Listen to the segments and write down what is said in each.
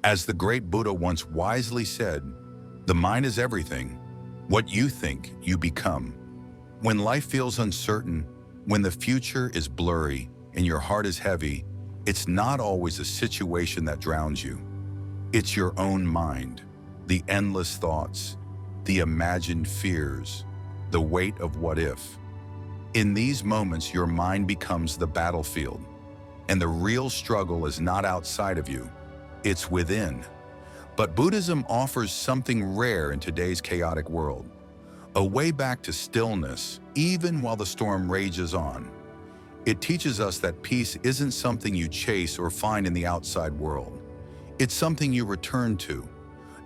As the great Buddha once wisely said, the mind is everything. What you think, you become. When life feels uncertain, when the future is blurry and your heart is heavy, it's not always a situation that drowns you. It's your own mind, the endless thoughts, the imagined fears, the weight of what if. In these moments, your mind becomes the battlefield, and the real struggle is not outside of you, it's within. But Buddhism offers something rare in today's chaotic world, a way back to stillness, even while the storm rages on. It teaches us that peace isn't something you chase or find in the outside world. It's something you return to,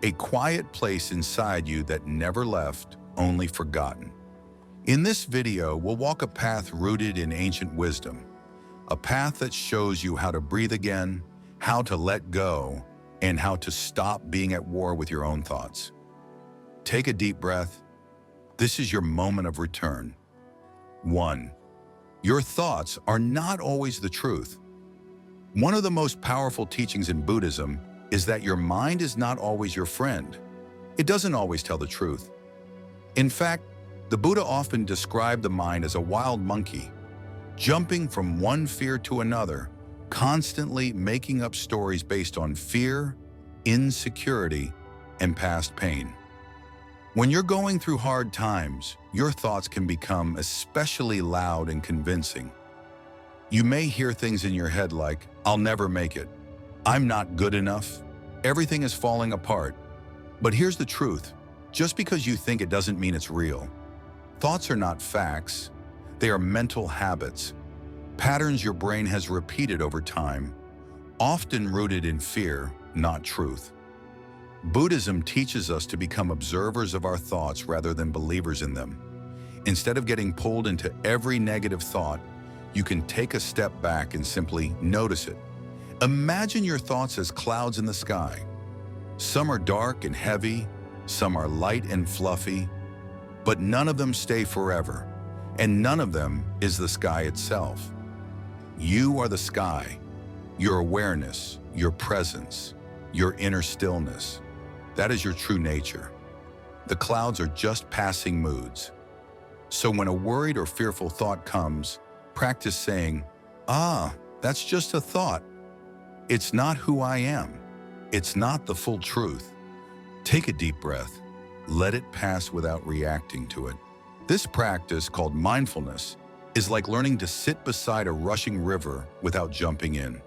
a quiet place inside you that never left, only forgotten. In this video, we'll walk a path rooted in ancient wisdom, a path that shows you how to breathe again, how to let go, and how to stop being at war with your own thoughts. Take a deep breath. This is your moment of return. 1. Your thoughts are not always the truth. One of the most powerful teachings in Buddhism is that your mind is not always your friend. It doesn't always tell the truth. In fact, the Buddha often described the mind as a wild monkey, jumping from one fear to another, constantly making up stories based on fear, insecurity, and past pain. When you're going through hard times, your thoughts can become especially loud and convincing. You may hear things in your head like, "I'll never make it," "I'm not good enough," "Everything is falling apart." But here's the truth. Just because you think it doesn't mean it's real. Thoughts are not facts. They are mental habits, patterns your brain has repeated over time, often rooted in fear, not truth. Buddhism teaches us to become observers of our thoughts rather than believers in them. Instead of getting pulled into every negative thought, you can take a step back and simply notice it. Imagine your thoughts as clouds in the sky. Some are dark and heavy, some are light and fluffy, but none of them stay forever, and none of them is the sky itself. You are the sky, your awareness, your presence, your inner stillness. That is your true nature. The clouds are just passing moods. So when a worried or fearful thought comes, practice saying, that's just a thought. It's not who I am. It's not the full truth." Take a deep breath. Let it pass without reacting to it. This practice, called mindfulness, is like learning to sit beside a rushing river without jumping in.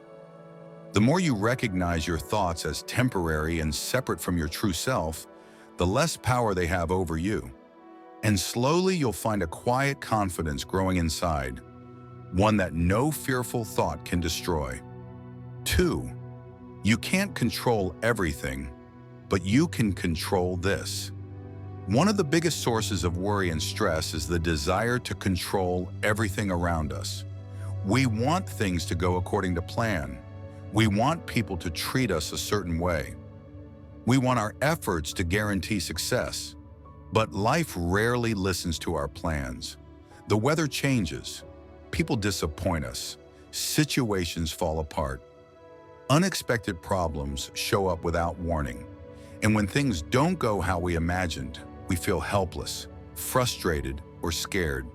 The more you recognize your thoughts as temporary and separate from your true self, the less power they have over you. And slowly you'll find a quiet confidence growing inside, one that no fearful thought can destroy. 2. You can't control everything, but you can control this. One of the biggest sources of worry and stress is the desire to control everything around us. We want things to go according to plan. We want people to treat us a certain way. We want our efforts to guarantee success. But life rarely listens to our plans. The weather changes. People disappoint us. Situations fall apart. Unexpected problems show up without warning. And when things don't go how we imagined, we feel helpless, frustrated, or scared.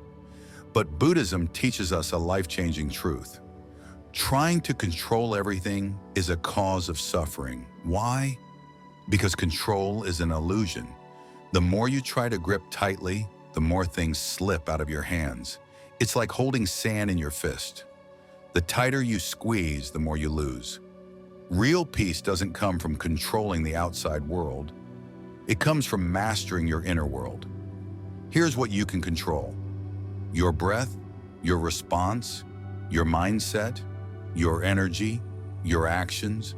But Buddhism teaches us a life-changing truth. Trying to control everything is a cause of suffering. Why? Because control is an illusion. The more you try to grip tightly, the more things slip out of your hands. It's like holding sand in your fist. The tighter you squeeze, the more you lose. Real peace doesn't come from controlling the outside world. It comes from mastering your inner world. Here's what you can control: your breath, your response, your mindset, your energy, your actions,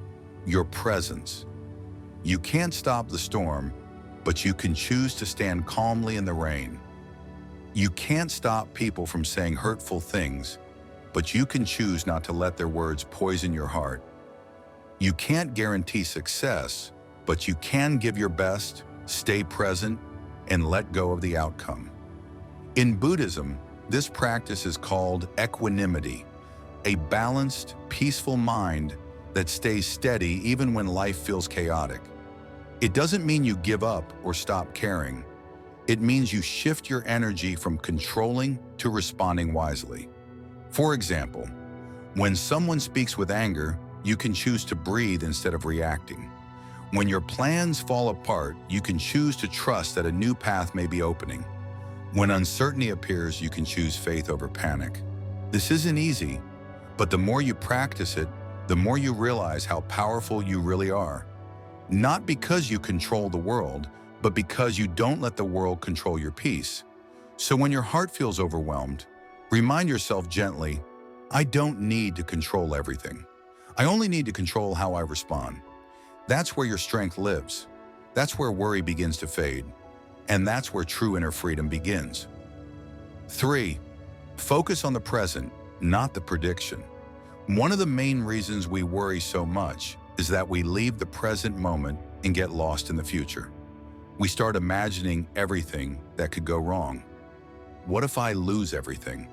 your presence. You can't stop the storm, but you can choose to stand calmly in the rain. You can't stop people from saying hurtful things, but you can choose not to let their words poison your heart. You can't guarantee success, but you can give your best, stay present, and let go of the outcome. In Buddhism, this practice is called equanimity, a balanced, peaceful mind that stays steady even when life feels chaotic. It doesn't mean you give up or stop caring. It means you shift your energy from controlling to responding wisely. For example, when someone speaks with anger, you can choose to breathe instead of reacting. When your plans fall apart, you can choose to trust that a new path may be opening. When uncertainty appears, you can choose faith over panic. This isn't easy, but the more you practice it, the more you realize how powerful you really are. Not because you control the world, but because you don't let the world control your peace. So when your heart feels overwhelmed, remind yourself gently, I don't need to control everything. I only need to control how I respond. That's where your strength lives. That's where worry begins to fade. And that's where true inner freedom begins. 3. Focus on the present, not the prediction. One of the main reasons we worry so much is that we leave the present moment and get lost in the future. We start imagining everything that could go wrong. What if I lose everything?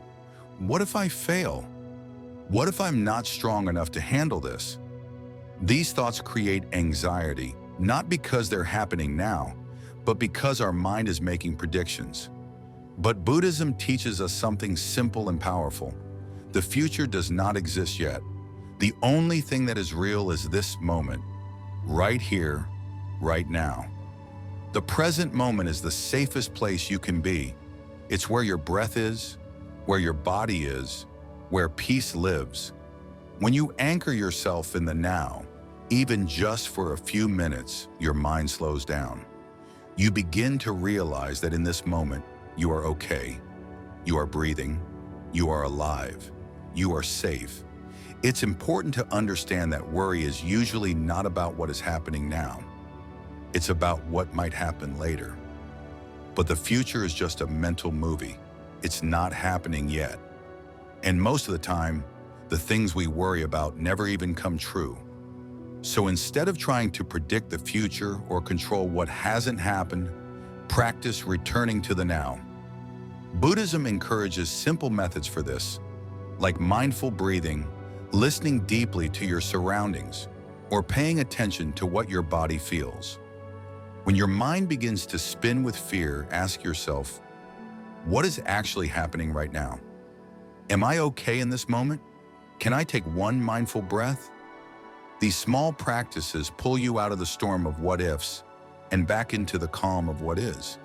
What if I fail? What if I'm not strong enough to handle this? These thoughts create anxiety, not because they're happening now, but because our mind is making predictions. But Buddhism teaches us something simple and powerful. The future does not exist yet. The only thing that is real is this moment, right here, right now. The present moment is the safest place you can be. It's where your breath is, where your body is, where peace lives. When you anchor yourself in the now, even just for a few minutes, your mind slows down. You begin to realize that in this moment, you are okay. You are breathing. You are alive. You are safe. It's important to understand that worry is usually not about what is happening now. It's about what might happen later. But the future is just a mental movie. It's not happening yet. And most of the time, the things we worry about never even come true. So instead of trying to predict the future or control what hasn't happened, practice returning to the now. Buddhism encourages simple methods for this, like mindful breathing, listening deeply to your surroundings, or paying attention to what your body feels. When your mind begins to spin with fear, ask yourself, what is actually happening right now? Am I okay in this moment? Can I take one mindful breath? These small practices pull you out of the storm of what ifs and back into the calm of what is.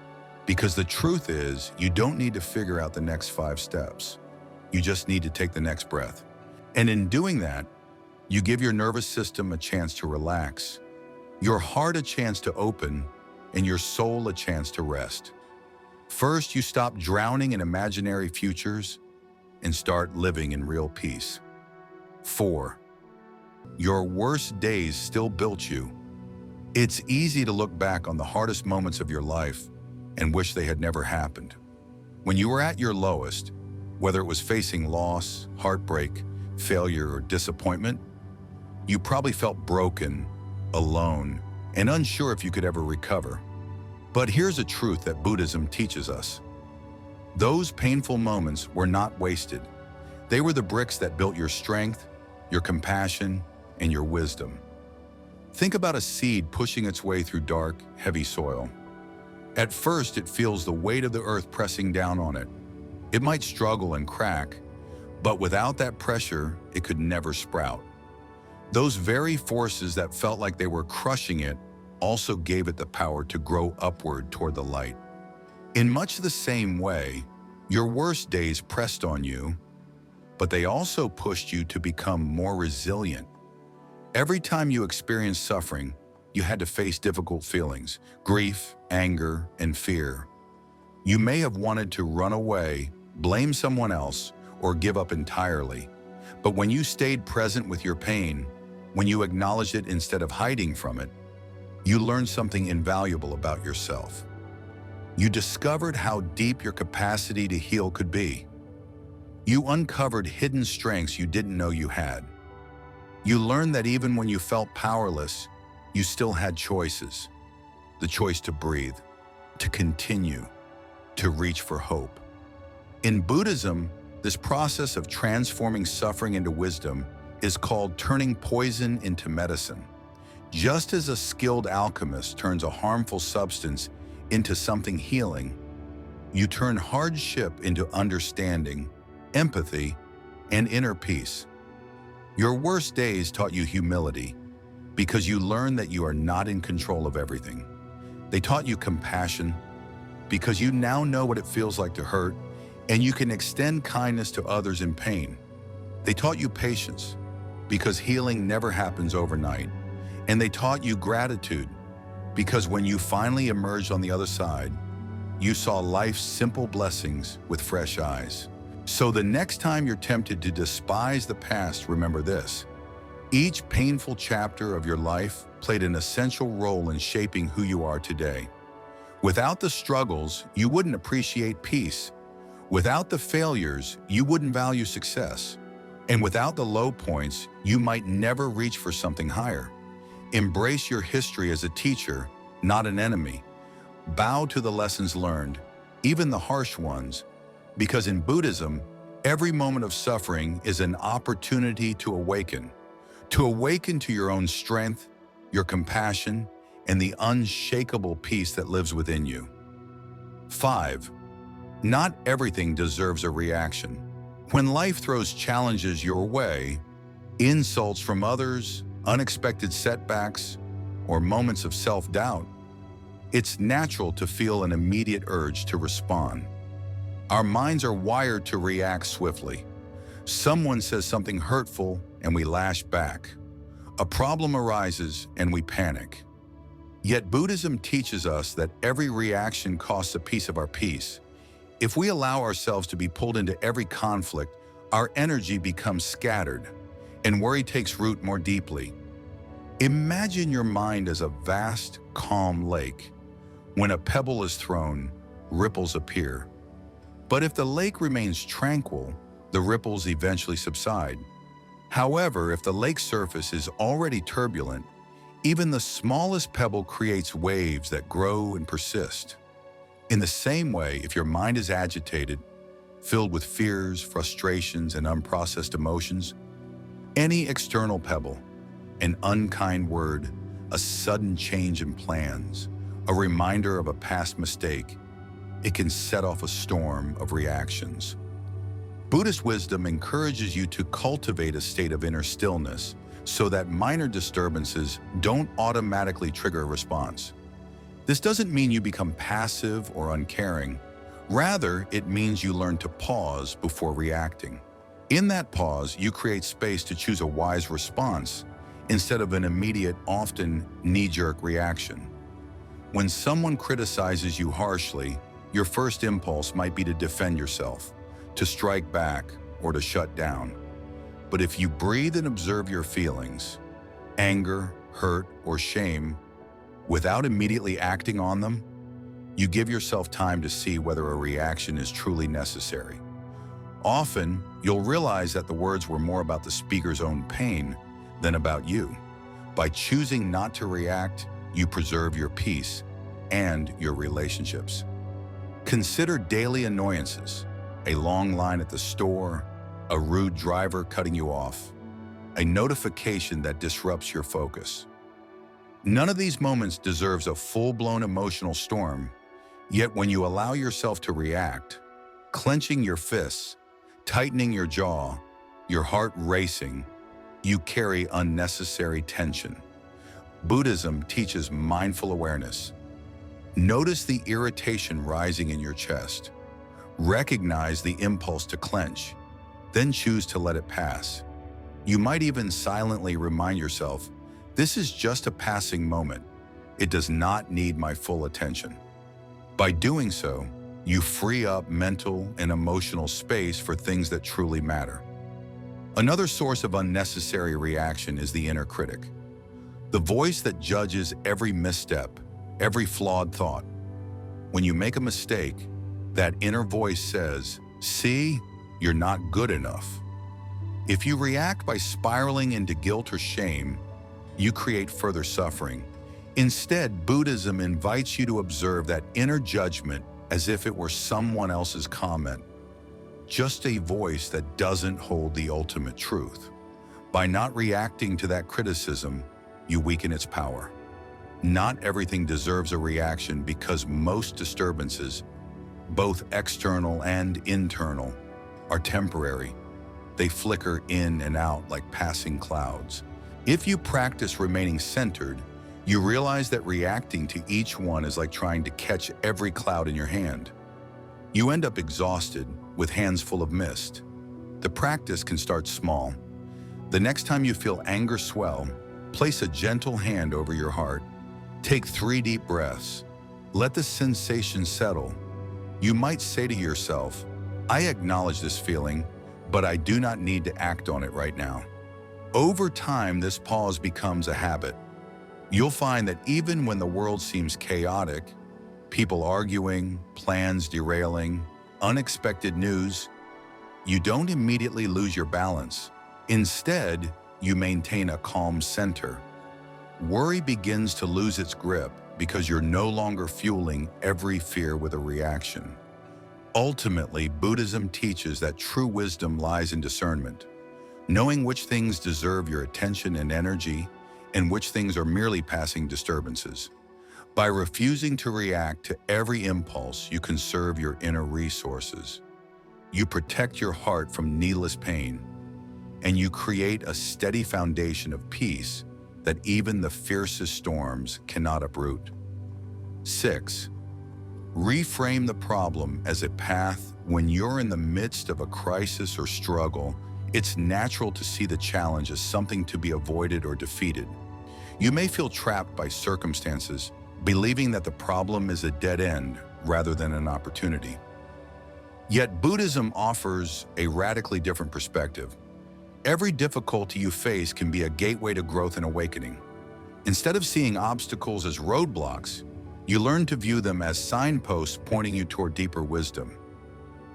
Because the truth is, you don't need to figure out the next 5 steps. You just need to take the next breath. And in doing that, you give your nervous system a chance to relax, your heart a chance to open, and your soul a chance to rest. First, you stop drowning in imaginary futures and start living in real peace. 4. Your worst days still built you. It's easy to look back on the hardest moments of your life and wish they had never happened. When you were at your lowest, whether it was facing loss, heartbreak, failure, or disappointment, you probably felt broken, alone, and unsure if you could ever recover. But here's a truth that Buddhism teaches us. Those painful moments were not wasted. They were the bricks that built your strength, your compassion, and your wisdom. Think about a seed pushing its way through dark, heavy soil. At first, it feels the weight of the earth pressing down on it. It might struggle and crack, but without that pressure, it could never sprout. Those very forces that felt like they were crushing it also gave it the power to grow upward toward the light. In much the same way, your worst days pressed on you, but they also pushed you to become more resilient. Every time you experienced suffering, you had to face difficult feelings, grief, anger, and fear. You may have wanted to run away, blame someone else, or give up entirely. But when you stayed present with your pain, when you acknowledged it instead of hiding from it, you learned something invaluable about yourself. You discovered how deep your capacity to heal could be. You uncovered hidden strengths you didn't know you had. You learned that even when you felt powerless, you still had choices. The choice to breathe, to continue, to reach for hope. In Buddhism, this process of transforming suffering into wisdom is called turning poison into medicine. Just as a skilled alchemist turns a harmful substance into something healing, you turn hardship into understanding, empathy, and inner peace. Your worst days taught you humility because you learned that you are not in control of everything. They taught you compassion because you now know what it feels like to hurt and you can extend kindness to others in pain. They taught you patience because healing never happens overnight. And they taught you gratitude because when you finally emerged on the other side, you saw life's simple blessings with fresh eyes. So the next time you're tempted to despise the past, remember this. Each painful chapter of your life played an essential role in shaping who you are today. Without the struggles, you wouldn't appreciate peace. Without the failures, you wouldn't value success. And without the low points, you might never reach for something higher. Embrace your history as a teacher, not an enemy. Bow to the lessons learned, even the harsh ones, because in Buddhism, every moment of suffering is an opportunity to awaken to your own strength, your compassion, and the unshakable peace that lives within you. 5. Not everything deserves a reaction. When life throws challenges your way, insults from others, unexpected setbacks, or moments of self-doubt, it's natural to feel an immediate urge to respond. Our minds are wired to react swiftly. Someone says something hurtful and we lash back. A problem arises and we panic. Yet Buddhism teaches us that every reaction costs a piece of our peace. If we allow ourselves to be pulled into every conflict, our energy becomes scattered and worry takes root more deeply. Imagine your mind as a vast, calm lake. When a pebble is thrown, ripples appear. But if the lake remains tranquil, the ripples eventually subside. However, if the lake's surface is already turbulent, even the smallest pebble creates waves that grow and persist. In the same way, if your mind is agitated, filled with fears, frustrations, and unprocessed emotions, any external pebble, an unkind word, a sudden change in plans, a reminder of a past mistake, it can set off a storm of reactions. Buddhist wisdom encourages you to cultivate a state of inner stillness so that minor disturbances don't automatically trigger a response. This doesn't mean you become passive or uncaring. Rather, it means you learn to pause before reacting. In that pause, you create space to choose a wise response instead of an immediate, often knee-jerk reaction. When someone criticizes you harshly, your first impulse might be to defend yourself, to strike back, or to shut down. But if you breathe and observe your feelings, anger, hurt, or shame, without immediately acting on them, you give yourself time to see whether a reaction is truly necessary. Often, you'll realize that the words were more about the speaker's own pain than about you. By choosing not to react, you preserve your peace and your relationships. Consider daily annoyances, a long line at the store, a rude driver cutting you off, a notification that disrupts your focus. None of these moments deserves a full-blown emotional storm, yet when you allow yourself to react, clenching your fists, tightening your jaw, your heart racing, you carry unnecessary tension. Buddhism teaches mindful awareness. Notice the irritation rising in your chest. Recognize the impulse to clench, then choose to let it pass. You might even silently remind yourself, this is just a passing moment. It does not need my full attention. By doing so, you free up mental and emotional space for things that truly matter. Another source of unnecessary reaction is the inner critic, the voice that judges every misstep, every flawed thought. When you make a mistake, that inner voice says, "See, you're not good enough." If you react by spiraling into guilt or shame, you create further suffering. Instead, Buddhism invites you to observe that inner judgment as if it were someone else's comment, just a voice that doesn't hold the ultimate truth. By not reacting to that criticism, you weaken its power. Not everything deserves a reaction because most disturbances, both external and internal, are temporary. They flicker in and out like passing clouds. If you practice remaining centered, you realize that reacting to each one is like trying to catch every cloud in your hand. You end up exhausted, with hands full of mist. The practice can start small. The next time you feel anger swell, place a gentle hand over your heart. Take 3 deep breaths. Let the sensation settle. You might say to yourself, I acknowledge this feeling, but I do not need to act on it right now. Over time, this pause becomes a habit. You'll find that even when the world seems chaotic, people arguing, plans derailing, unexpected news, you don't immediately lose your balance. Instead, you maintain a calm center. Worry begins to lose its grip because you're no longer fueling every fear with a reaction. Ultimately, Buddhism teaches that true wisdom lies in discernment, knowing which things deserve your attention and energy and which things are merely passing disturbances. By refusing to react to every impulse, you conserve your inner resources. You protect your heart from needless pain, and you create a steady foundation of peace that even the fiercest storms cannot uproot. 6. Reframe the problem as a path. When you're in the midst of a crisis or struggle, it's natural to see the challenge as something to be avoided or defeated. You may feel trapped by circumstances, believing that the problem is a dead end rather than an opportunity. Yet Buddhism offers a radically different perspective. Every difficulty you face can be a gateway to growth and awakening. Instead of seeing obstacles as roadblocks, you learn to view them as signposts pointing you toward deeper wisdom.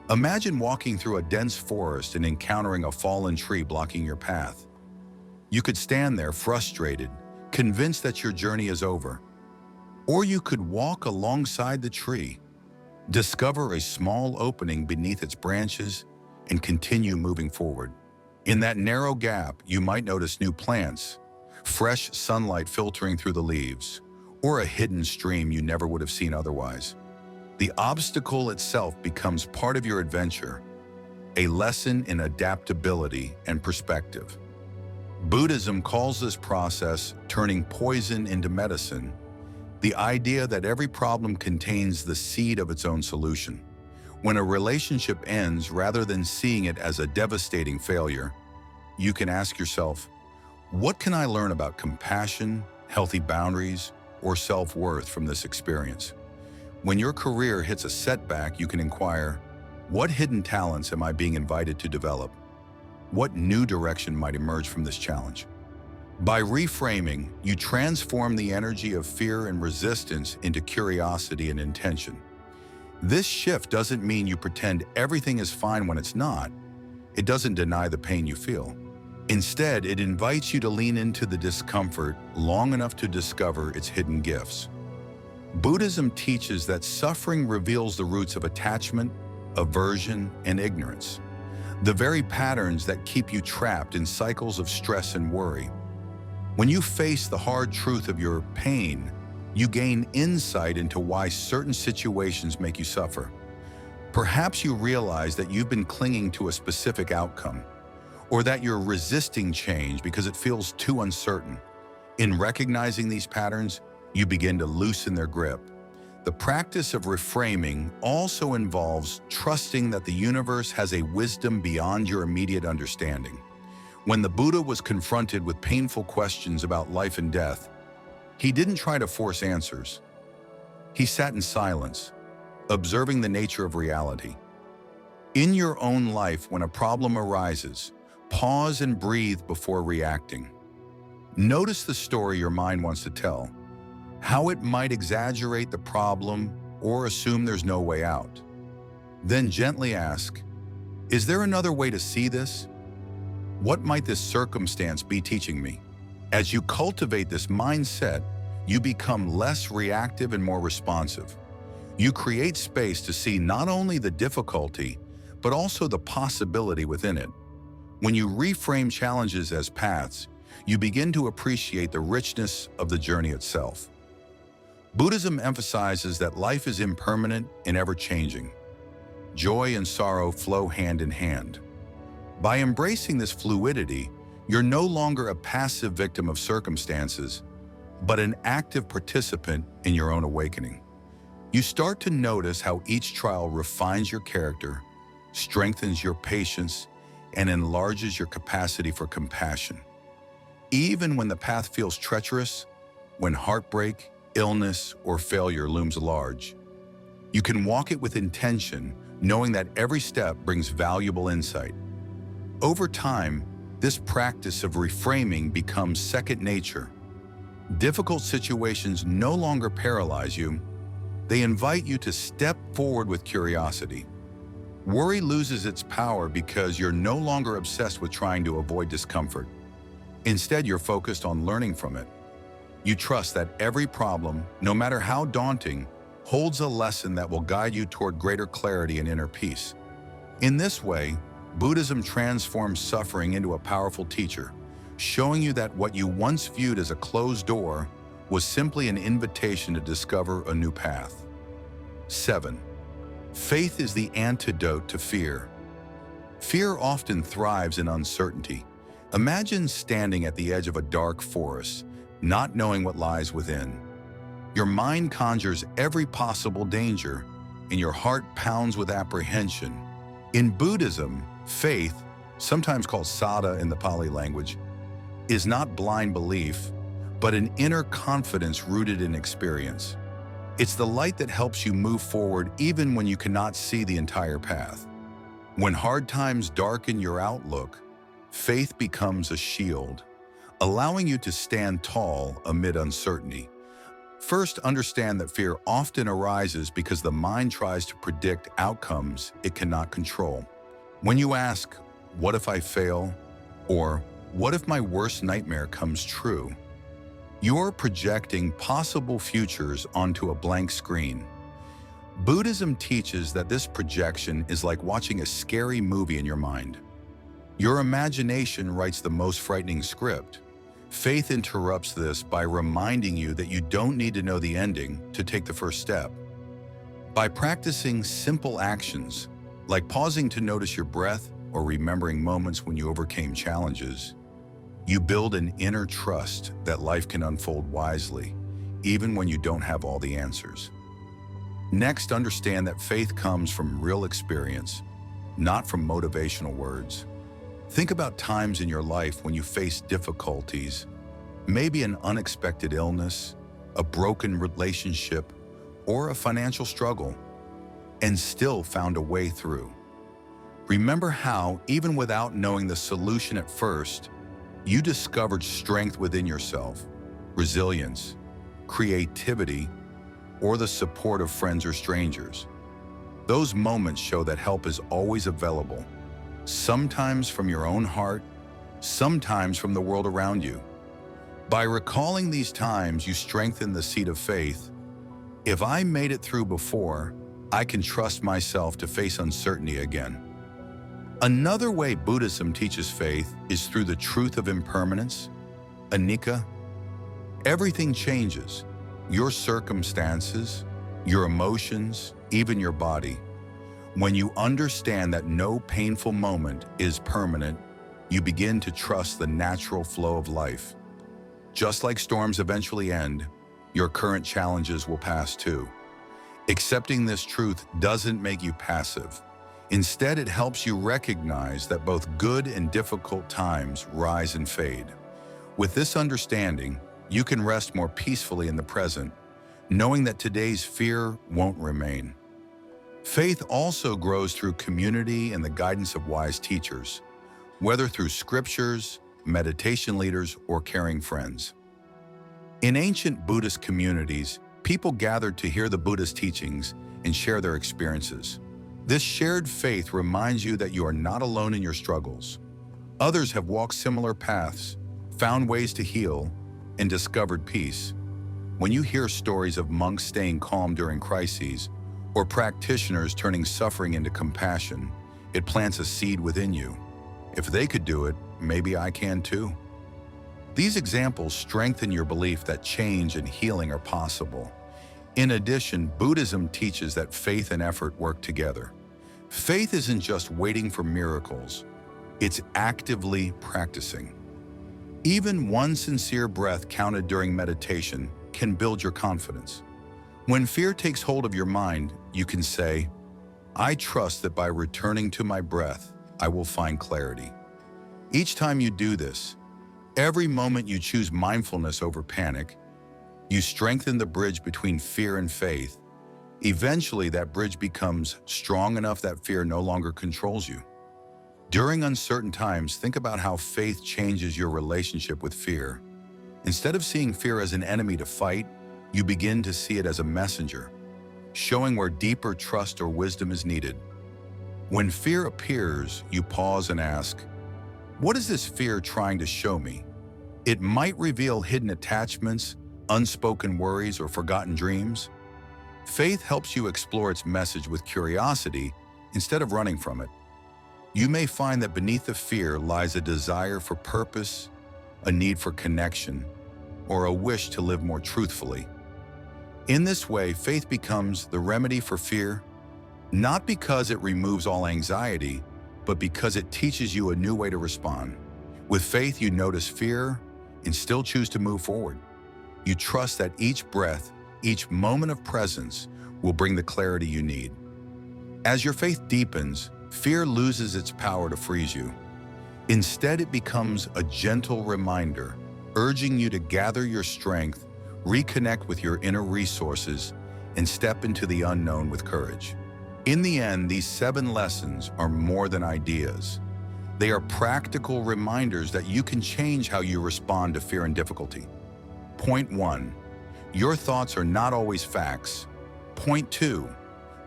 Imagine walking through a dense forest and encountering a fallen tree blocking your path. You could stand there frustrated, convinced that your journey is over. Or you could walk alongside the tree, discover a small opening beneath its branches, and continue moving forward. In that narrow gap, you might notice new plants, fresh sunlight filtering through the leaves, or a hidden stream you never would have seen otherwise. The obstacle itself becomes part of your adventure, a lesson in adaptability and perspective. Buddhism calls this process turning poison into medicine, the idea that every problem contains the seed of its own solution. When a relationship ends, rather than seeing it as a devastating failure, you can ask yourself, what can I learn about compassion, healthy boundaries, or self-worth from this experience? When your career hits a setback, you can inquire, what hidden talents am I being invited to develop? What new direction might emerge from this challenge? By reframing, you transform the energy of fear and resistance into curiosity and intention. This shift doesn't mean you pretend everything is fine when it's not. It doesn't deny the pain you feel. Instead, it invites you to lean into the discomfort long enough to discover its hidden gifts. Buddhism teaches that suffering reveals the roots of attachment, aversion, and ignorance, the very patterns that keep you trapped in cycles of stress and worry. When you face the hard truth of your pain, you gain insight into why certain situations make you suffer. Perhaps you realize that you've been clinging to a specific outcome, or that you're resisting change because it feels too uncertain. In recognizing these patterns, you begin to loosen their grip. The practice of reframing also involves trusting that the universe has a wisdom beyond your immediate understanding. When the Buddha was confronted with painful questions about life and death, he didn't try to force answers. He sat in silence, observing the nature of reality. In your own life, when a problem arises, pause and breathe before reacting. Notice the story your mind wants to tell, how it might exaggerate the problem or assume there's no way out. Then gently ask, is there another way to see this? What might this circumstance be teaching me? As you cultivate this mindset, you become less reactive and more responsive. You create space to see not only the difficulty, but also the possibility within it. When you reframe challenges as paths, you begin to appreciate the richness of the journey itself. Buddhism emphasizes that life is impermanent and ever-changing. Joy and sorrow flow hand in hand. By embracing this fluidity, you're no longer a passive victim of circumstances, but an active participant in your own awakening. You start to notice how each trial refines your character, strengthens your patience, and enlarges your capacity for compassion. Even when the path feels treacherous, when heartbreak, illness, or failure looms large, you can walk it with intention, knowing that every step brings valuable insight. Over time, this practice of reframing becomes second nature. Difficult situations no longer paralyze you. They invite you to step forward with curiosity. Worry loses its power because you're no longer obsessed with trying to avoid discomfort. Instead, you're focused on learning from it. You trust that every problem, no matter how daunting, holds a lesson that will guide you toward greater clarity and inner peace. In this way, Buddhism transforms suffering into a powerful teacher, showing you that what you once viewed as a closed door was simply an invitation to discover a new path. 7. Faith is the antidote to fear. Fear often thrives in uncertainty. Imagine standing at the edge of a dark forest, not knowing what lies within. Your mind conjures every possible danger, and your heart pounds with apprehension. In Buddhism, faith, sometimes called saddha in the Pali language, is not blind belief, but an inner confidence rooted in experience. It's the light that helps you move forward even when you cannot see the entire path. When hard times darken your outlook, faith becomes a shield, allowing you to stand tall amid uncertainty. First, understand that fear often arises because the mind tries to predict outcomes it cannot control. When you ask, "What if I fail?" or "What if my worst nightmare comes true?" you're projecting possible futures onto a blank screen. Buddhism teaches that this projection is like watching a scary movie in your mind. Your imagination writes the most frightening script. Faith interrupts this by reminding you that you don't need to know the ending to take the first step. By practicing simple actions, like pausing to notice your breath or remembering moments when you overcame challenges, you build an inner trust that life can unfold wisely, even when you don't have all the answers. Next, understand that faith comes from real experience, not from motivational words. Think about times in your life when you faced difficulties, maybe an unexpected illness, a broken relationship, or a financial struggle, and still found a way through. Remember how, even without knowing the solution at first, you discovered strength within yourself, resilience, creativity, or the support of friends or strangers. Those moments show that help is always available, sometimes from your own heart, sometimes from the world around you. By recalling these times, you strengthen the seed of faith. If I made it through before, I can trust myself to face uncertainty again. Another way Buddhism teaches faith is through the truth of impermanence, anicca. Everything changes, your circumstances, your emotions, even your body. When you understand that no painful moment is permanent, you begin to trust the natural flow of life. Just like storms eventually end, your current challenges will pass too. Accepting this truth doesn't make you passive. Instead, it helps you recognize that both good and difficult times rise and fade. With this understanding, you can rest more peacefully in the present, knowing that today's fear won't remain. Faith also grows through community and the guidance of wise teachers, whether through scriptures, meditation leaders, or caring friends. In ancient Buddhist communities, people gathered to hear the Buddha's teachings and share their experiences. This shared faith reminds you that you are not alone in your struggles. Others have walked similar paths, found ways to heal, and discovered peace. When you hear stories of monks staying calm during crises, or practitioners turning suffering into compassion, it plants a seed within you. If they could do it, maybe I can too. These examples strengthen your belief that change and healing are possible. In addition, Buddhism teaches that faith and effort work together. Faith isn't just waiting for miracles, it's actively practicing. Even one sincere breath counted during meditation can build your confidence. When fear takes hold of your mind, you can say, I trust that by returning to my breath, I will find clarity. Each time you do this, every moment you choose mindfulness over panic, you strengthen the bridge between fear and faith. Eventually, that bridge becomes strong enough that fear no longer controls you. During uncertain times, think about how faith changes your relationship with fear. Instead of seeing fear as an enemy to fight, you begin to see it as a messenger, showing where deeper trust or wisdom is needed. When fear appears, you pause and ask, what is this fear trying to show me? It might reveal hidden attachments, unspoken worries, or forgotten dreams. Faith helps you explore its message with curiosity instead of running from it. You may find that beneath the fear lies a desire for purpose, a need for connection, or a wish to live more truthfully. In this way, faith becomes the remedy for fear, not because it removes all anxiety, but because it teaches you a new way to respond. With faith, you notice fear and still choose to move forward. You trust that each breath, each moment of presence will bring the clarity you need. As your faith deepens, fear loses its power to freeze you. Instead, it becomes a gentle reminder, urging you to gather your strength, reconnect with your inner resources, and step into the unknown with courage. In the end, these 7 lessons are more than ideas. They are practical reminders that you can change how you respond to fear and difficulty. Point 1. Your thoughts are not always facts. Point 2.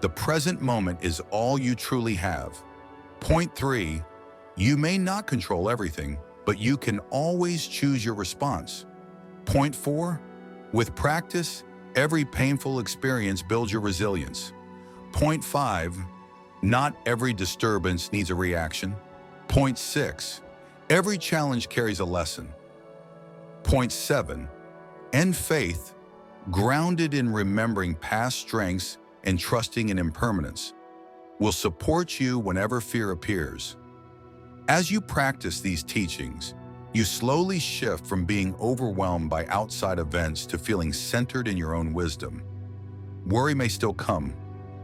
The present moment is all you truly have. Point 3. You may not control everything, but you can always choose your response. Point 4. With practice, every painful experience builds your resilience. Point 5. Not every disturbance needs a reaction. Point 6. Every challenge carries a lesson. Point 7. End faith, grounded in remembering past strengths and trusting in impermanence, will support you whenever fear appears. As you practice these teachings, you slowly shift from being overwhelmed by outside events to feeling centered in your own wisdom. Worry may still come,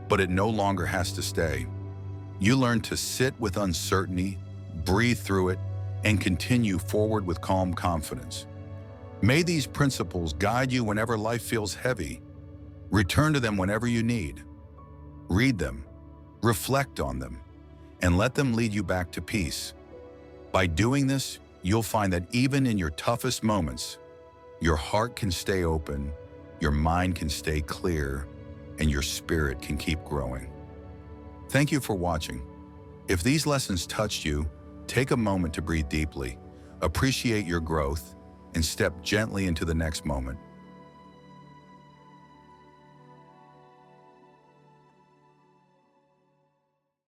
but it no longer has to stay. You learn to sit with uncertainty, breathe through it, and continue forward with calm confidence. May these principles guide you whenever life feels heavy. Return to them whenever you need. Read them, reflect on them, and let them lead you back to peace. By doing this, you'll find that even in your toughest moments, your heart can stay open, your mind can stay clear, and your spirit can keep growing. Thank you for watching. If these lessons touched you, take a moment to breathe deeply, appreciate your growth, and step gently into the next moment.